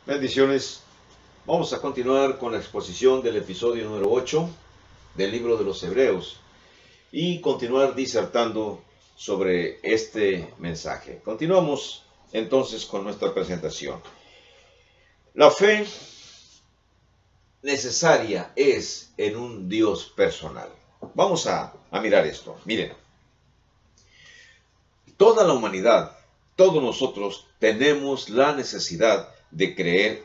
Bendiciones. Vamos a continuar con la exposición del episodio número 8 del libro de los Hebreos y continuar disertando sobre este mensaje. Continuamos entonces con nuestra presentación. La fe necesaria es en un Dios personal. Vamos a mirar esto. Miren, toda la humanidad, todos nosotros tenemos la necesidad de creer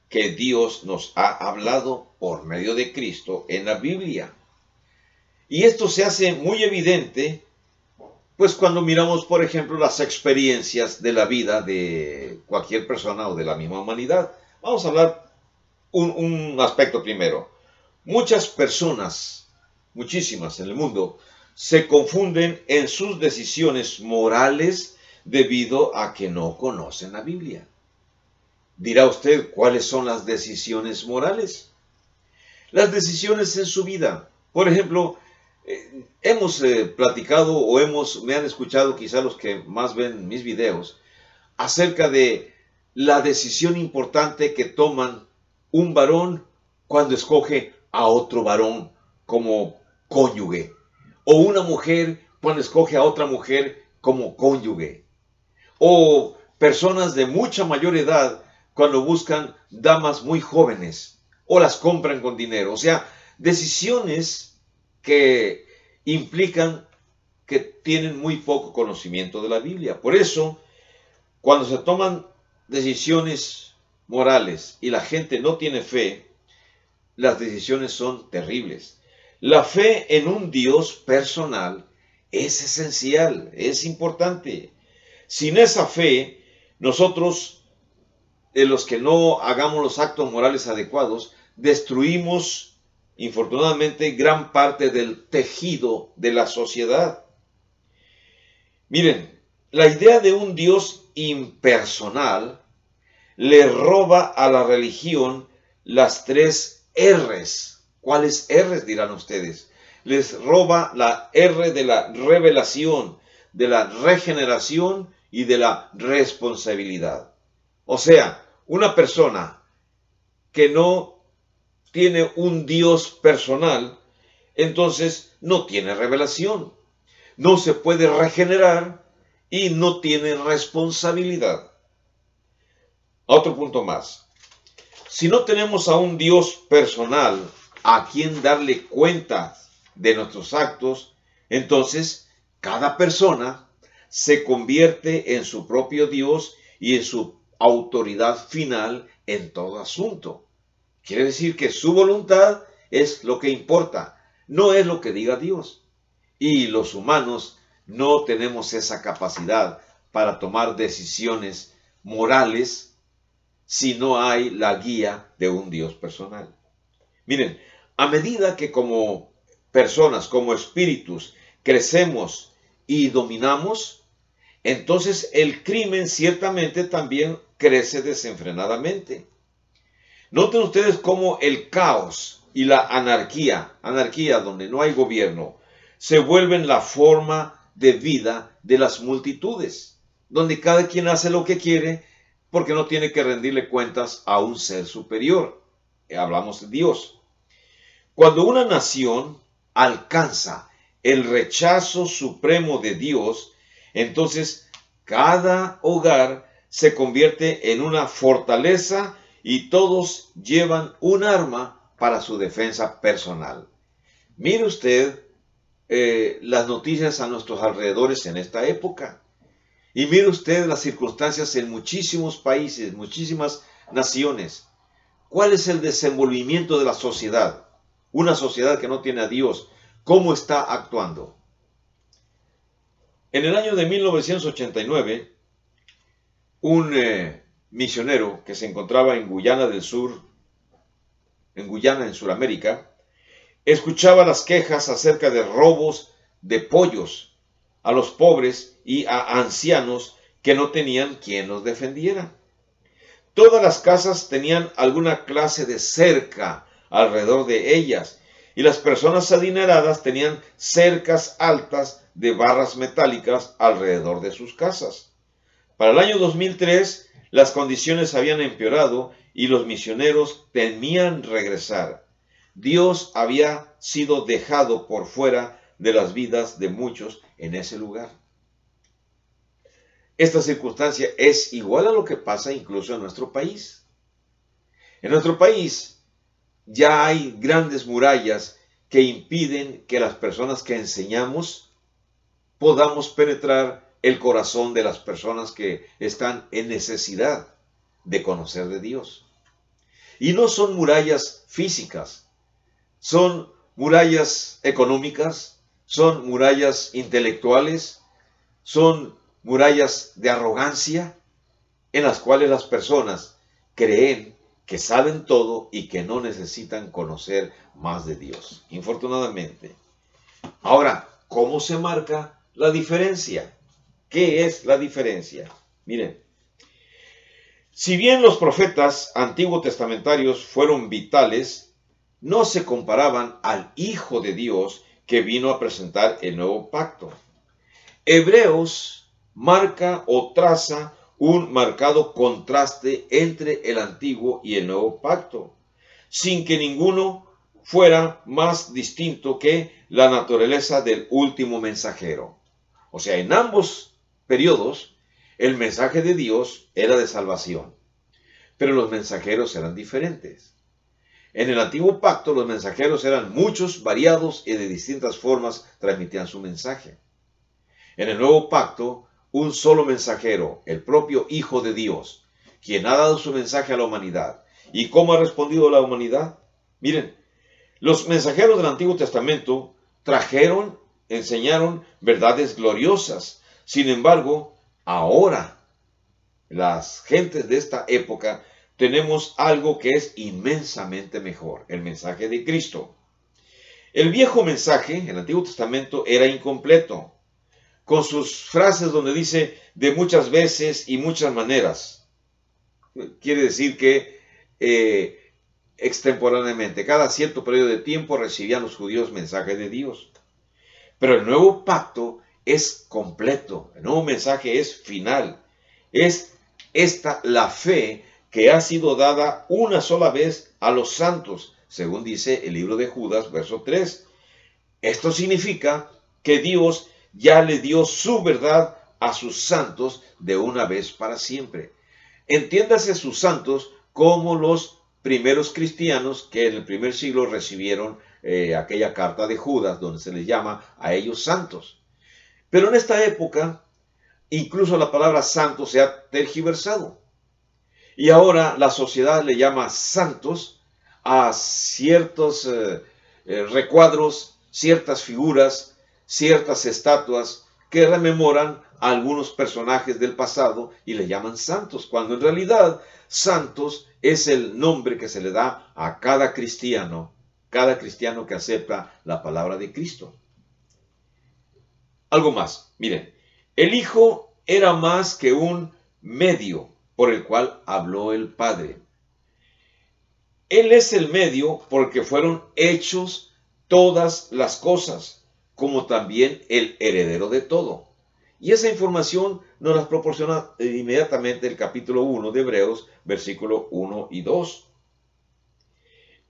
que Dios nos ha hablado por medio de Cristo en la Biblia. Y esto se hace muy evidente, pues cuando miramos, por ejemplo, las experiencias de la vida de cualquier persona o de la misma humanidad. Vamos a hablar un aspecto primero. Muchas personas, muchísimas en el mundo, se confunden en sus decisiones morales debido a que no conocen la Biblia. Dirá usted, ¿cuáles son las decisiones morales? Las decisiones en su vida. Por ejemplo, hemos platicado o me han escuchado quizá los que más ven mis videos acerca de la decisión importante que toman un varón cuando escoge a otro varón como cónyuge, o una mujer cuando escoge a otra mujer como cónyuge, o personas de mucha mayor edad cuando buscan damas muy jóvenes o las compran con dinero. O sea, decisiones que implican que tienen muy poco conocimiento de la Biblia. Por eso, cuando se toman decisiones morales y la gente no tiene fe, las decisiones son terribles. La fe en un Dios personal es esencial, es importante. Sin esa fe, nosotros, los que no hagamos los actos morales adecuados, destruimos, infortunadamente, gran parte del tejido de la sociedad. Miren, la idea de un Dios impersonal le roba a la religión las tres R's. ¿Cuáles R's dirán ustedes? Les roba la R de la revelación, de la regeneración y de la responsabilidad. O sea, una persona que no tiene un Dios personal, entonces no tiene revelación, no se puede regenerar y no tiene responsabilidad. Otro punto más. Si no tenemos a un Dios personal a quien darle cuenta de nuestros actos, entonces cada persona se convierte en su propio Dios y en su autoridad final en todo asunto. Quiere decir que su voluntad es lo que importa, no es lo que diga Dios. Y los humanos no tenemos esa capacidad para tomar decisiones morales si no hay la guía de un Dios personal. Miren, a medida que como personas, como espíritus, crecemos y dominamos, entonces el crimen ciertamente también crece desenfrenadamente. Noten ustedes cómo el caos y la anarquía donde no hay gobierno, se vuelven la forma de vida de las multitudes, donde cada quien hace lo que quiere porque no tiene que rendirle cuentas a un ser superior. Hablamos de Dios. Cuando una nación alcanza el rechazo supremo de Dios, entonces cada hogar se convierte en una fortaleza y todos llevan un arma para su defensa personal. Mire usted las noticias a nuestros alrededores en esta época. Y mire usted las circunstancias en muchísimos países, muchísimas naciones. ¿Cuál es el desenvolvimiento de la sociedad? Una sociedad que no tiene a Dios, ¿cómo está actuando? En el año de 1989, un misionero que se encontraba en Guyana del Sur, en Sudamérica, escuchaba las quejas acerca de robos de pollos a los pobres y a ancianos que no tenían quien los defendiera. Todas las casas tenían alguna clase de cerca alrededor de ellas y las personas adineradas tenían cercas altas de barras metálicas alrededor de sus casas. Para el año 2003, Las condiciones habían empeorado y los misioneros temían regresar. Dios había sido dejado por fuera de las vidas de muchos en ese lugar. Esta circunstancia es igual a lo que pasa incluso en nuestro país. En nuestro país ya hay grandes murallas que impiden que las personas que enseñamos podamos penetrar el corazón de las personas que están en necesidad de conocer de Dios. Y no son murallas físicas, son murallas económicas, son murallas intelectuales, son murallas de arrogancia en las cuales las personas creen que saben todo y que no necesitan conocer más de Dios, infortunadamente. Ahora, ¿cómo se marca la diferencia? ¿Qué es la diferencia? Miren, si bien los profetas antiguos testamentarios fueron vitales, no se comparaban al Hijo de Dios que vino a presentar el nuevo pacto. Hebreos marca o traza un marcado contraste entre el antiguo y el nuevo pacto, sin que ninguno fuera más distinto que la naturaleza del último mensajero. O sea, en ambos periodos, el mensaje de Dios era de salvación, pero los mensajeros eran diferentes. En el antiguo pacto, los mensajeros eran muchos, variados y de distintas formas transmitían su mensaje. En el nuevo pacto, un solo mensajero, el propio Hijo de Dios, quien ha dado su mensaje a la humanidad. ¿Y cómo ha respondido la humanidad? Miren, los mensajeros del Antiguo Testamento trajeron, enseñaron verdades gloriosas. Sin embargo, ahora, las gentes de esta época, tenemos algo que es inmensamente mejor, el mensaje de Cristo. El viejo mensaje, el Antiguo Testamento, era incompleto, con sus frases donde dice de muchas veces y muchas maneras. Quiere decir que extemporáneamente, cada cierto periodo de tiempo recibían los judíos mensaje de Dios. Pero el nuevo pacto es completo, el nuevo mensaje es final. Es esta la fe que ha sido dada una sola vez a los santos, según dice el libro de Judas, verso 3. Esto significa que Dios ya le dio su verdad a sus santos de una vez para siempre. Entiéndase sus santos como los primeros cristianos que en el primer siglo recibieron aquella carta de Judas, donde se les llama a ellos santos. Pero en esta época, incluso la palabra santo se ha tergiversado. Y ahora la sociedad le llama santos a ciertos recuadros, ciertas figuras, ciertas estatuas que rememoran a algunos personajes del pasado y le llaman santos, cuando en realidad santos es el nombre que se le da a cada cristiano que acepta la palabra de Cristo. Algo más, miren, el Hijo era más que un medio por el cual habló el Padre. Él es el medio porque fueron hechos todas las cosas, como también el heredero de todo. Y esa información nos la proporciona inmediatamente el capítulo 1 de Hebreos, versículo 1 y 2.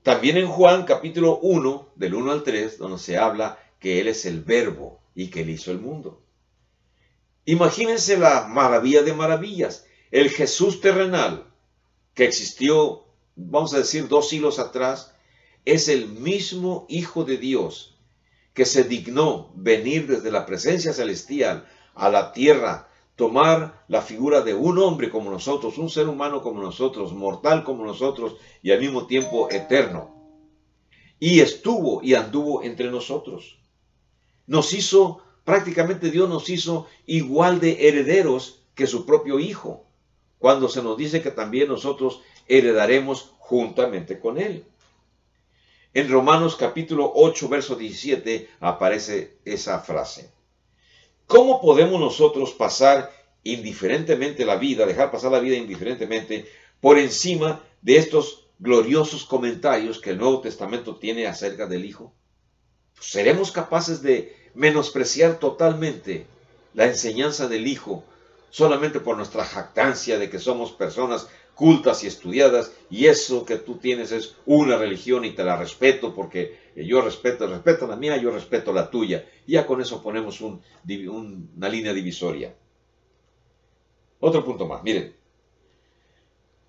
También en Juan, capítulo 1, del 1 al 3, donde se habla que Él es el verbo y que Él hizo el mundo. Imagínense la maravilla de maravillas. El Jesús terrenal que existió, vamos a decir, 2 siglos atrás, es el mismo Hijo de Dios que se dignó venir desde la presencia celestial a la tierra, tomar la figura de un hombre como nosotros, un ser humano como nosotros, mortal como nosotros y al mismo tiempo eterno. Y estuvo y anduvo entre nosotros. Prácticamente Dios nos hizo igual de herederos que su propio Hijo, cuando se nos dice que también nosotros heredaremos juntamente con Él. En Romanos capítulo 8, verso 17 aparece esa frase. ¿Cómo podemos nosotros pasar indiferentemente la vida, dejar pasar la vida indiferentemente por encima de estos gloriosos comentarios que el Nuevo Testamento tiene acerca del Hijo? ¿Seremos capaces de menospreciar totalmente la enseñanza del Hijo solamente por nuestra jactancia de que somos personas cultas y estudiadas, y eso que tú tienes es una religión y te la respeto porque yo respeto la mía, yo respeto la tuya. Y ya con eso ponemos una línea divisoria. Otro punto más, miren.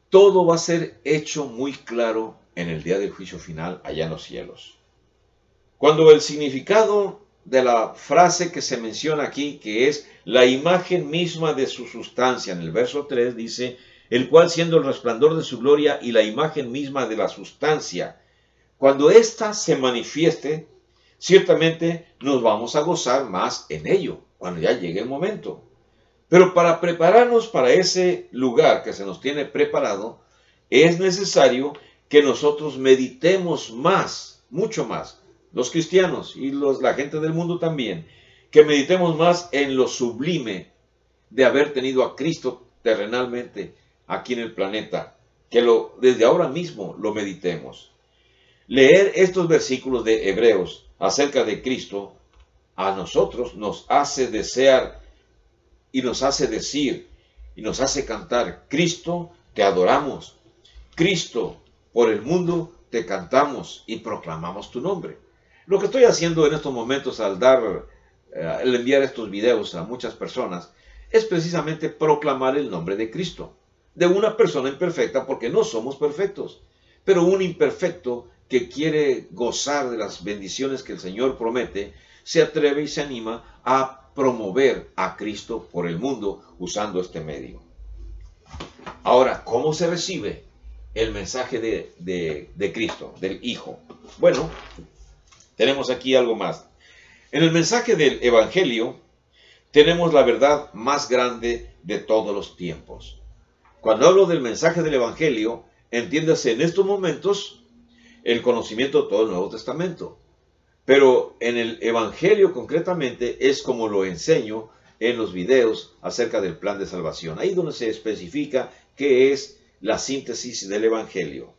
Todo va a ser hecho muy claro en el día del juicio final allá en los cielos. Cuando el significado de la frase que se menciona aquí, que es la imagen misma de su sustancia, en el verso 3 dice, el cual siendo el resplandor de su gloria y la imagen misma de la sustancia, cuando ésta se manifieste, ciertamente nos vamos a gozar más en ello, cuando ya llegue el momento. Pero para prepararnos para ese lugar que se nos tiene preparado, es necesario que nosotros meditemos más, mucho más, los cristianos y la gente del mundo también, que meditemos más en lo sublime de haber tenido a Cristo terrenalmente aquí en el planeta, que desde ahora mismo lo meditemos. Leer estos versículos de Hebreos acerca de Cristo a nosotros nos hace desear y nos hace decir y nos hace cantar, Cristo, te adoramos. Cristo, por el mundo te cantamos y proclamamos tu nombre. Lo que estoy haciendo en estos momentos al enviar estos videos a muchas personas es precisamente proclamar el nombre de Cristo, de una persona imperfecta, porque no somos perfectos, pero un imperfecto que quiere gozar de las bendiciones que el Señor promete, se atreve y se anima a promover a Cristo por el mundo usando este medio. Ahora, ¿cómo se recibe el mensaje de Cristo, del Hijo? Bueno, tenemos aquí algo más. En el mensaje del Evangelio tenemos la verdad más grande de todos los tiempos. Cuando hablo del mensaje del Evangelio, entiéndase en estos momentos el conocimiento de todo el Nuevo Testamento. Pero en el Evangelio concretamente es como lo enseño en los videos acerca del plan de salvación. Ahí donde se especifica qué es la síntesis del Evangelio.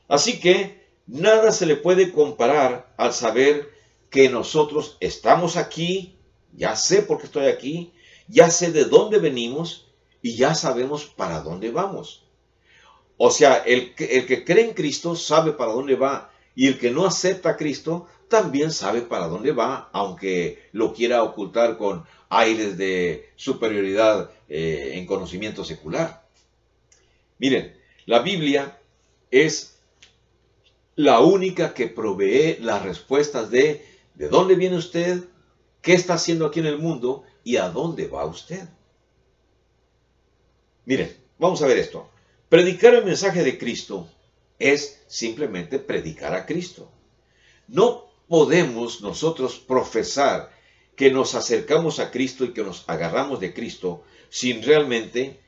Así que nada se le puede comparar al saber que nosotros estamos aquí, ya sé por qué estoy aquí, ya sé de dónde venimos y ya sabemos para dónde vamos. O sea, el que cree en Cristo sabe para dónde va, y el que no acepta a Cristo también sabe para dónde va, aunque lo quiera ocultar con aires de superioridad en conocimiento secular. Miren, la Biblia es la única que provee las respuestas de dónde viene usted, qué está haciendo aquí en el mundo y a dónde va usted. Miren, vamos a ver esto. Predicar el mensaje de Cristo es simplemente predicar a Cristo. No podemos nosotros profesar que nos acercamos a Cristo y que nos agarramos de Cristo sin realmente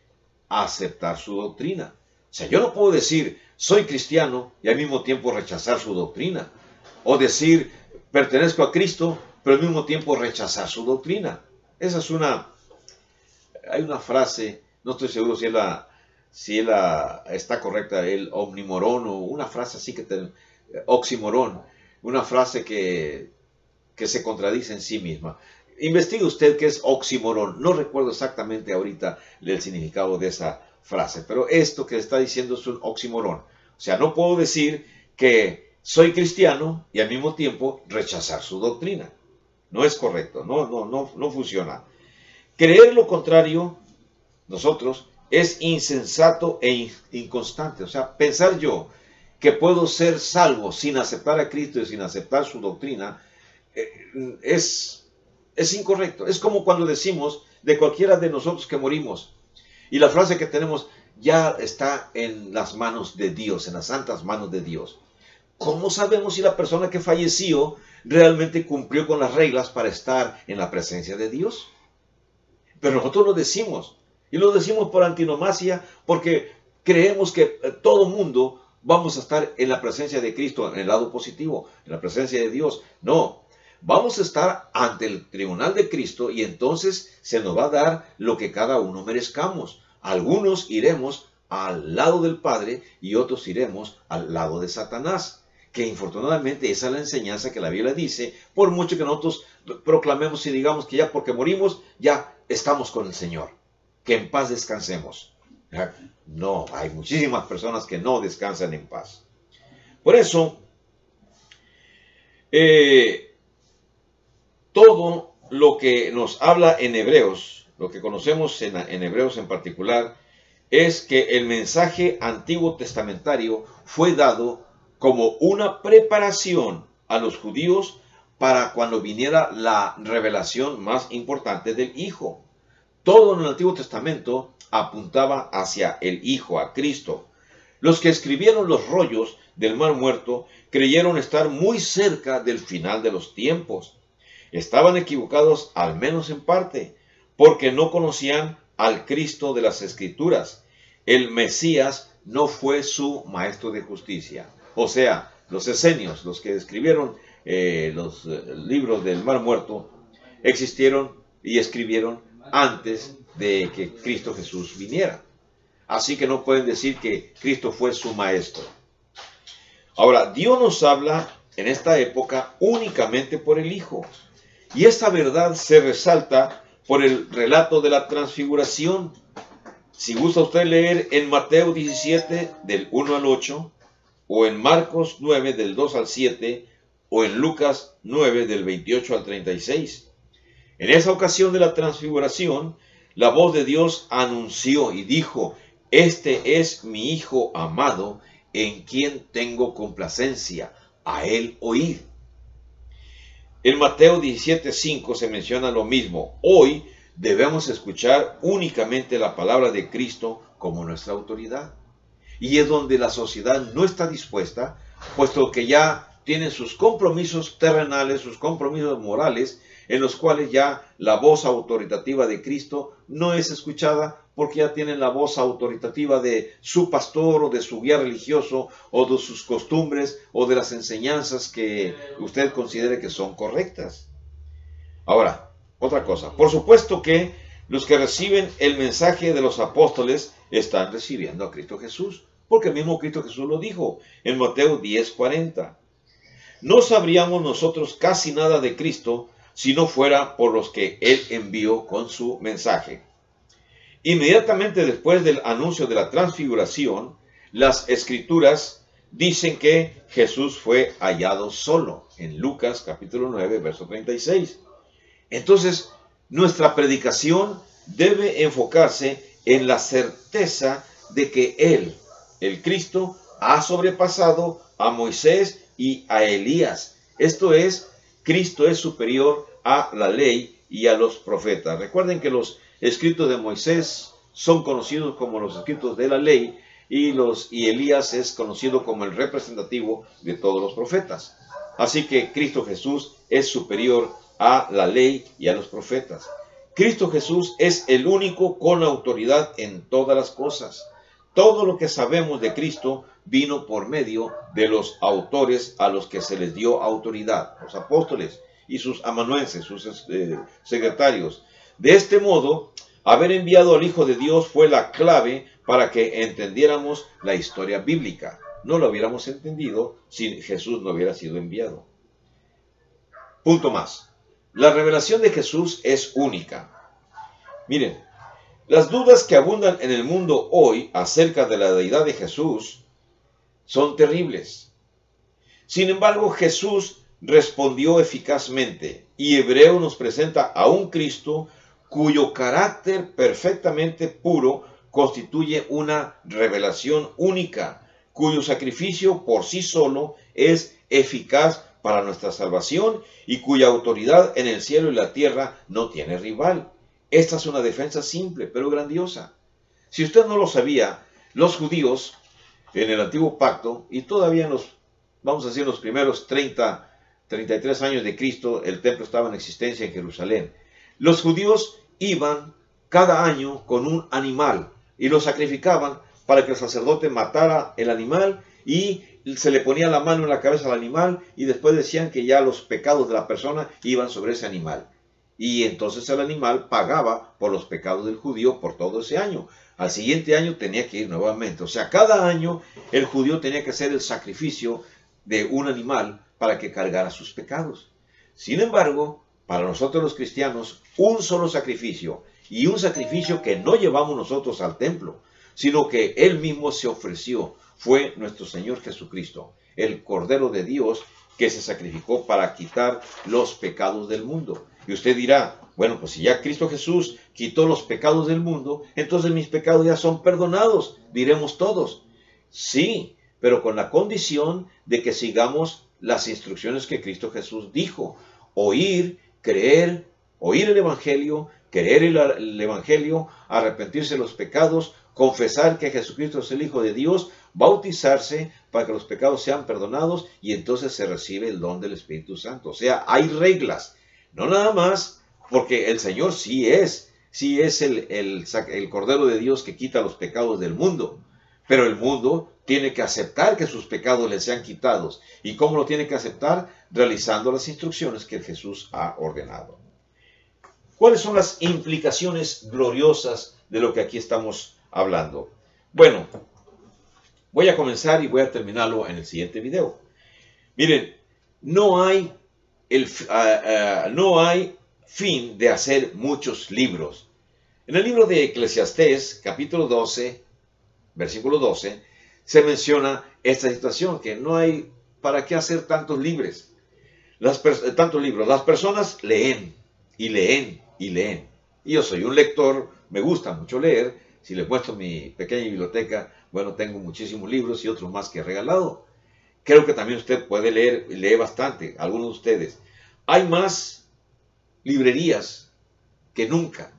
aceptar su doctrina. O sea, yo no puedo decir, soy cristiano y al mismo tiempo rechazar su doctrina. O decir, pertenezco a Cristo, pero al mismo tiempo rechazar su doctrina. Esa es hay una frase, no estoy seguro si está correcta, el omnimorón, o una frase así oximorón, una frase que se contradice en sí misma. Investigue usted qué es oximorón. No recuerdo exactamente ahorita el significado de esa frase, pero esto que está diciendo es un oximorón. O sea, no puedo decir que soy cristiano y al mismo tiempo rechazar su doctrina. No es correcto, no funciona. Creer lo contrario, nosotros, es insensato e inconstante. O sea, pensar yo que puedo ser salvo sin aceptar a Cristo y sin aceptar su doctrina, es incorrecto. Es como cuando decimos de cualquiera de nosotros que morimos, y la frase que tenemos, ya está en las manos de Dios, en las santas manos de Dios. ¿Cómo sabemos si la persona que falleció realmente cumplió con las reglas para estar en la presencia de Dios? Pero nosotros lo decimos, y lo decimos por antinomia, porque creemos que todo mundo vamos a estar en la presencia de Cristo, en el lado positivo, en la presencia de Dios. No, vamos a estar ante el tribunal de Cristo y entonces se nos va a dar lo que cada uno merezcamos. Algunos iremos al lado del Padre y otros iremos al lado de Satanás. Que infortunadamente esa es la enseñanza que la Biblia dice, por mucho que nosotros proclamemos y digamos que ya porque morimos, ya estamos con el Señor. que en paz descansemos. No, hay muchísimas personas que no descansan en paz. Por eso, todo lo que nos habla en Hebreos, lo que conocemos en Hebreos en particular, es que el mensaje antiguo testamentario fue dado como una preparación a los judíos para cuando viniera la revelación más importante del Hijo. Todo en el Antiguo Testamento apuntaba hacia el Hijo, a Cristo. Los que escribieron los rollos del Mar Muerto creyeron estar muy cerca del final de los tiempos. Estaban equivocados al menos en parte, porque no conocían al Cristo de las Escrituras. El Mesías no fue su maestro de justicia. O sea, los esenios, los que escribieron los libros del Mar Muerto, existieron y escribieron antes de que Cristo Jesús viniera. Así que no pueden decir que Cristo fue su maestro. Ahora, Dios nos habla en esta época únicamente por el Hijo. Y esta verdad se resalta por el relato de la transfiguración. Si gusta usted leer en Mateo 17, del 1 al 8, o en Marcos 9, del 2 al 7, o en Lucas 9, del 28 al 36. En esa ocasión de la transfiguración, la voz de Dios anunció y dijo: este es mi Hijo amado, en quien tengo complacencia, a él oíd. En Mateo 17:5 se menciona lo mismo. Hoy debemos escuchar únicamente la palabra de Cristo como nuestra autoridad. Y es donde la sociedad no está dispuesta, puesto que ya tienen sus compromisos terrenales, sus compromisos morales, en los cuales ya la voz autoritativa de Cristo no es escuchada, porque ya tienen la voz autoritativa de su pastor o de su guía religioso o de sus costumbres o de las enseñanzas que usted considere que son correctas. Ahora, otra cosa. Por supuesto que los que reciben el mensaje de los apóstoles están recibiendo a Cristo Jesús, porque el mismo Cristo Jesús lo dijo en Mateo 10:40. No sabríamos nosotros casi nada de Cristo si no fuera por los que Él envió con su mensaje. Inmediatamente después del anuncio de la transfiguración, las Escrituras dicen que Jesús fue hallado solo, en Lucas capítulo 9, verso 36. Entonces, nuestra predicación debe enfocarse en la certeza de que Él, el Cristo, ha sobrepasado a Moisés y a Elías. Esto es, Cristo es superior a la ley y a los profetas. Recuerden que los escritos de Moisés son conocidos como los escritos de la ley y Elías es conocido como el representativo de todos los profetas. Así que Cristo Jesús es superior a la ley y a los profetas. Cristo Jesús es el único con autoridad en todas las cosas. Todo lo que sabemos de Cristo vino por medio de los autores a los que se les dio autoridad, los apóstoles y sus amanuenses, sus secretarios. De este modo, haber enviado al Hijo de Dios fue la clave para que entendiéramos la historia bíblica. No lo hubiéramos entendido si Jesús no hubiera sido enviado. Punto más. La revelación de Jesús es única. Miren, las dudas que abundan en el mundo hoy acerca de la deidad de Jesús son terribles. Sin embargo, Jesús respondió eficazmente y Hebreo nos presenta a un Cristo cuyo carácter perfectamente puro constituye una revelación única, cuyo sacrificio por sí solo es eficaz para nuestra salvación y cuya autoridad en el cielo y la tierra no tiene rival. Esta es una defensa simple, pero grandiosa. Si usted no lo sabía, los judíos en el Antiguo Pacto, y todavía vamos a decir, los primeros 33 años de Cristo, el templo estaba en existencia en Jerusalén. Los judíos iban cada año con un animal y lo sacrificaban para que el sacerdote matara el animal y se le ponía la mano en la cabeza al animal y después decían que ya los pecados de la persona iban sobre ese animal. Y entonces el animal pagaba por los pecados del judío por todo ese año. Al siguiente año tenía que ir nuevamente. O sea, cada año el judío tenía que hacer el sacrificio de un animal para que cargara sus pecados. Sin embargo, para nosotros los cristianos, un solo sacrificio y un sacrificio que no llevamos nosotros al templo, sino que Él mismo se ofreció. Fue nuestro Señor Jesucristo, el Cordero de Dios, que se sacrificó para quitar los pecados del mundo. Y usted dirá, bueno, pues si ya Cristo Jesús quitó los pecados del mundo, entonces mis pecados ya son perdonados, diremos todos. Sí, pero con la condición de que sigamos las instrucciones que Cristo Jesús dijo. Oír, creer, oír el Evangelio, creer el Evangelio, arrepentirse de los pecados, confesar que Jesucristo es el Hijo de Dios, bautizarse para que los pecados sean perdonados y entonces se recibe el don del Espíritu Santo. O sea, hay reglas, no nada más porque el Señor sí es el Cordero de Dios que quita los pecados del mundo, pero el mundo tiene que aceptar que sus pecados le sean quitados. ¿Y cómo lo tiene que aceptar? Realizando las instrucciones que Jesús ha ordenado. ¿Cuáles son las implicaciones gloriosas de lo que aquí estamos hablando? Bueno, voy a comenzar y voy a terminarlo en el siguiente video. Miren, no hay fin de hacer muchos libros. En el libro de Eclesiastés, capítulo 12, versículo 12, se menciona esta situación, que no hay para qué hacer tantos libros. Las personas leen y leen y leen. Y yo soy un lector, me gusta mucho leer. Si les muestro mi pequeña biblioteca, bueno, tengo muchísimos libros y otros más que he regalado. Creo que también usted puede leer, y lee bastante, algunos de ustedes. Hay más librerías que nunca.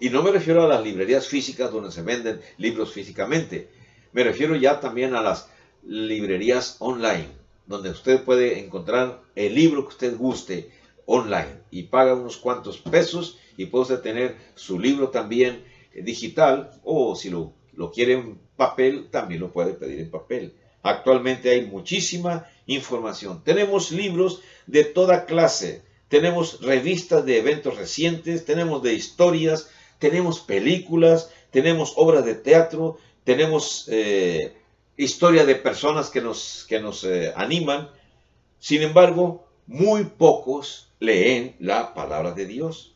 Y no me refiero a las librerías físicas donde se venden libros físicamente. Me refiero ya también a las librerías online, donde usted puede encontrar el libro que usted guste online y paga unos cuantos pesos y puede usted tener su libro también digital, o si lo quiere en papel, también lo puede pedir en papel. Actualmente hay muchísima información. Tenemos libros de toda clase, tenemos revistas de eventos recientes, tenemos de historias, tenemos películas, tenemos obras de teatro, tenemos historia de personas que nos animan. Sin embargo, muy pocos leen la palabra de Dios.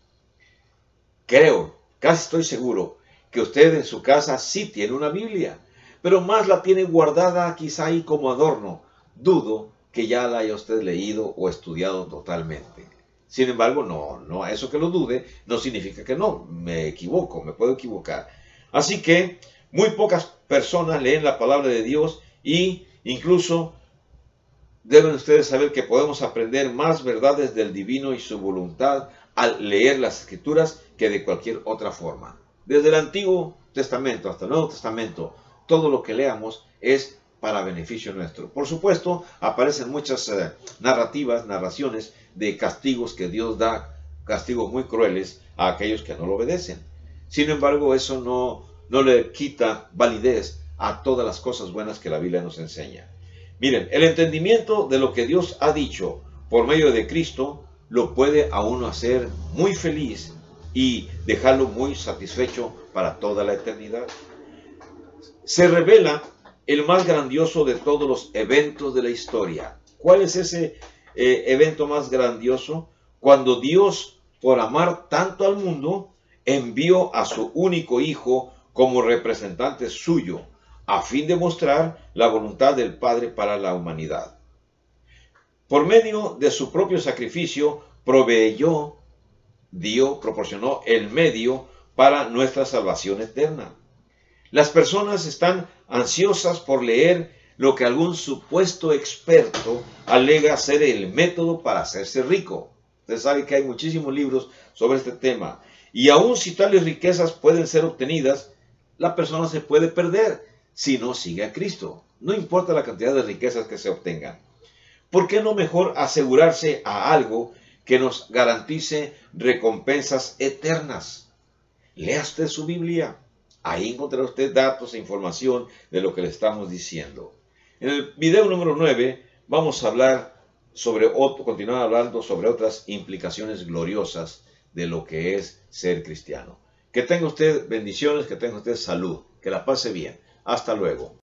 Creo, casi estoy seguro, que usted en su casa sí tiene una Biblia, pero más la tiene guardada quizá ahí como adorno. Dudo que ya la haya usted leído o estudiado totalmente. Sin embargo, no, eso que lo dude no significa que no, me equivoco, me puedo equivocar. Así que muy pocas personas leen la palabra de Dios y incluso deben ustedes saber que podemos aprender más verdades del divino y su voluntad al leer las Escrituras que de cualquier otra forma. Desde el Antiguo Testamento hasta el Nuevo Testamento, todo lo que leamos es para beneficio nuestro. Por supuesto, aparecen muchas narraciones de castigos que Dios da, castigos muy crueles a aquellos que no lo obedecen. Sin embargo, eso no le quita validez a todas las cosas buenas que la Biblia nos enseña. Miren, el entendimiento de lo que Dios ha dicho por medio de Cristo lo puede a uno hacer muy feliz y dejarlo muy satisfecho para toda la eternidad. Se revela el más grandioso de todos los eventos de la historia. ¿Cuál es ese evento más grandioso? Cuando Dios, por amar tanto al mundo, envió a su único Hijo como representante suyo, a fin de mostrar la voluntad del Padre para la humanidad. Por medio de su propio sacrificio, proporcionó el medio para nuestra salvación eterna. Las personas están ansiosas por leer lo que algún supuesto experto alega ser el método para hacerse rico. Usted sabe que hay muchísimos libros sobre este tema. Y aun si tales riquezas pueden ser obtenidas, la persona se puede perder si no sigue a Cristo. No importa la cantidad de riquezas que se obtengan. ¿Por qué no mejor asegurarse a algo que nos garantice recompensas eternas? Lea usted su Biblia. Ahí encontrará usted datos e información de lo que le estamos diciendo. En el video número 9 vamos a hablar continuar hablando sobre otras implicaciones gloriosas de lo que es ser cristiano. Que tenga usted bendiciones, que tenga usted salud, que la pase bien. Hasta luego.